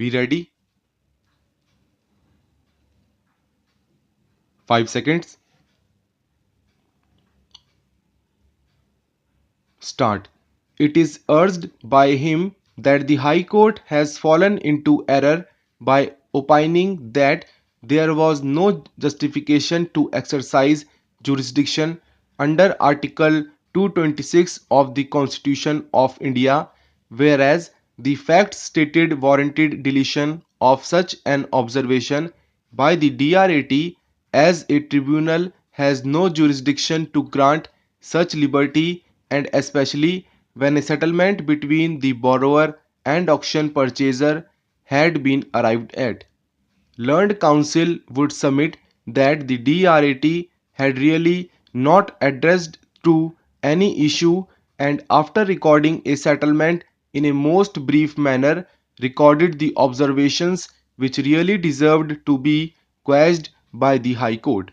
Be ready. 5 seconds. Start. It is urged by him that the High Court has fallen into error by opining that there was no justification to exercise jurisdiction under Article 226 of the Constitution of India, whereas the facts stated warranted deletion of such an observation by the DRAT, as a tribunal has no jurisdiction to grant such liberty, and especially when a settlement between the borrower and auction purchaser had been arrived at. Learned counsel would submit that the DRAT had really not addressed to any issue, and after recording a settlement in a most brief manner recorded the observations which really deserved to be quashed by the High Court.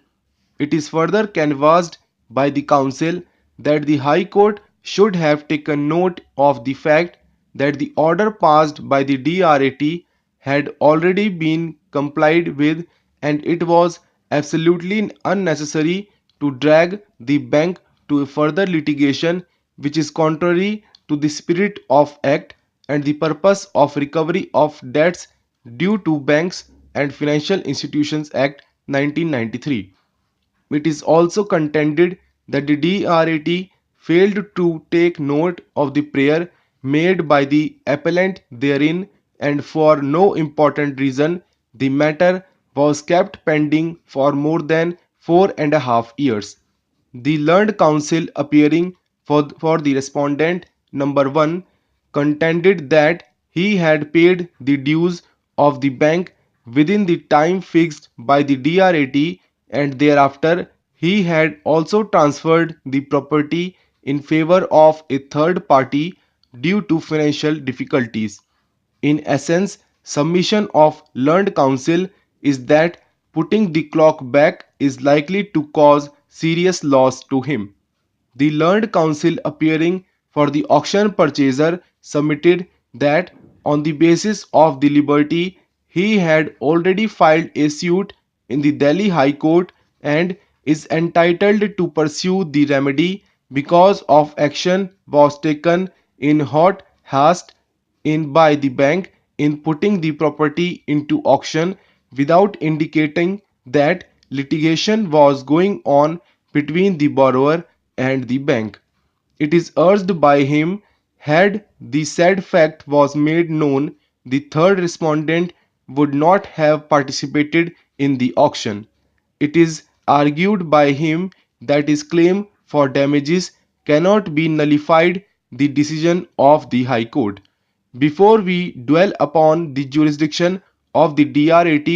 It is further canvassed by the Council that the High Court should have taken note of the fact that the order passed by the DRAT had already been complied with, and it was absolutely unnecessary to drag the bank to a further litigation which is contrary to the spirit of Act and the purpose of recovery of debts due to Banks and Financial Institutions Act 1993. It is also contended that the DRAT failed to take note of the prayer made by the appellant therein, and for no important reason the matter was kept pending for more than 4.5 years. The learned counsel appearing for the respondent number 1 contended that he had paid the dues of the bank within the time fixed by the DRAT, and thereafter he had also transferred the property in favor of a third party due to financial difficulties. In essence, submission of learned counsel is that putting the clock back is likely to cause serious loss to him. The learned counsel appearing for the auction purchaser submitted that on the basis of the liberty he had already filed a suit in the Delhi High Court and is entitled to pursue the remedy because of action was taken in hot haste in by the bank in putting the property into auction without indicating that litigation was going on between the borrower and the bank. It is urged by him, had the said fact was made known, the third respondent would not have participated in the auction. It is argued by him that his claim for damages cannot be nullified the decision of the High Court. Before we dwell upon the jurisdiction of the DRAT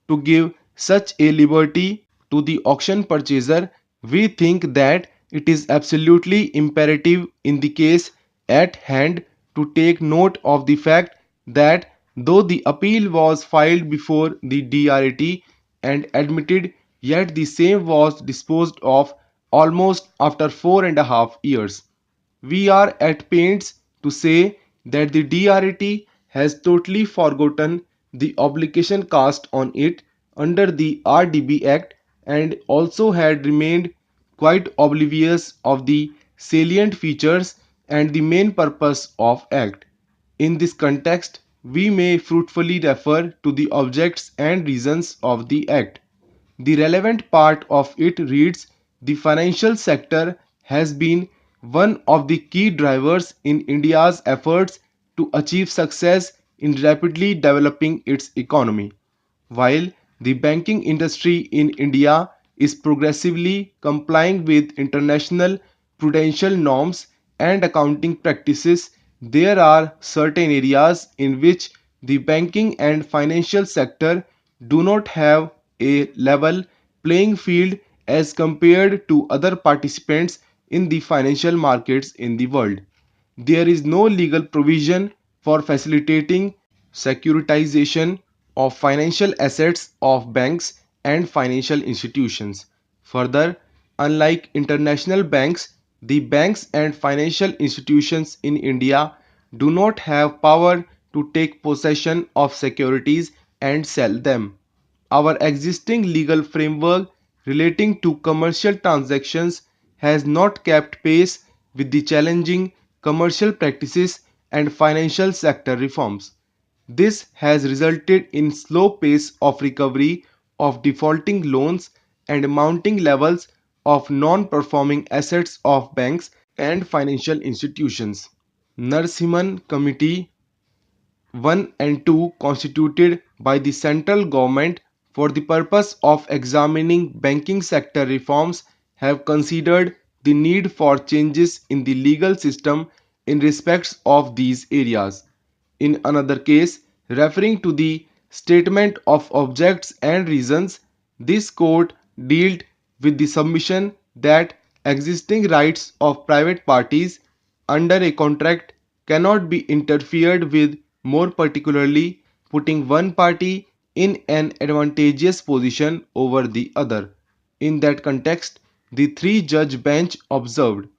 to give such a liberty to the auction purchaser, we think that it is absolutely imperative in the case at hand to take note of the fact that though the appeal was filed before the DRAT and admitted, yet the same was disposed of almost after 4.5 years. We are at pains to say that the DRT has totally forgotten the obligation cast on it under the RDB Act and also had remained quite oblivious of the salient features and the main purpose of Act. In this context, we may fruitfully refer to the objects and reasons of the Act. The relevant part of it reads, the financial sector has been one of the key drivers in India's efforts to achieve success in rapidly developing its economy. While the banking industry in India is progressively complying with international prudential norms and accounting practices, there are certain areas in which the banking and financial sector do not have a level playing field as compared to other participants in the financial markets in the world. There is no legal provision for facilitating securitization of financial assets of banks and financial institutions. Further, unlike international banks, the banks and financial institutions in India do not have power to take possession of securities and sell them. Our existing legal framework relating to commercial transactions has not kept pace with the challenging commercial practices and financial sector reforms. This has resulted in slow pace of recovery of defaulting loans and mounting levels of non-performing assets of banks and financial institutions. Narasimhan Committee 1 and 2 constituted by the central government for the purpose of examining banking sector reforms have considered the need for changes in the legal system in respects of these areas. In another case, referring to the statement of objects and reasons, this court dealt with the submission that existing rights of private parties under a contract cannot be interfered with, more particularly putting one party in an advantageous position over the other. In that context, the three-judge bench observed,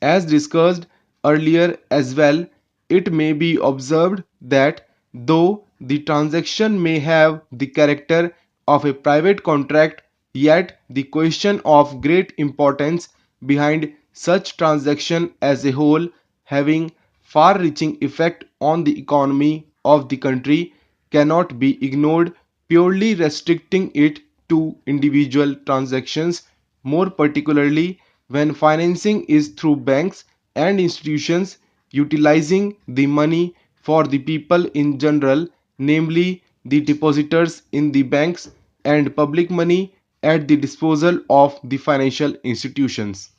as discussed earlier as well, it may be observed that though the transaction may have the character of a private contract, yet the question of great importance behind such transaction as a whole, having far-reaching effect on the economy of the country, cannot be ignored, purely restricting it to individual transactions, more particularly when financing is through banks and institutions utilizing the money for the people in general, namely the depositors in the banks, and public money at the disposal of the financial institutions.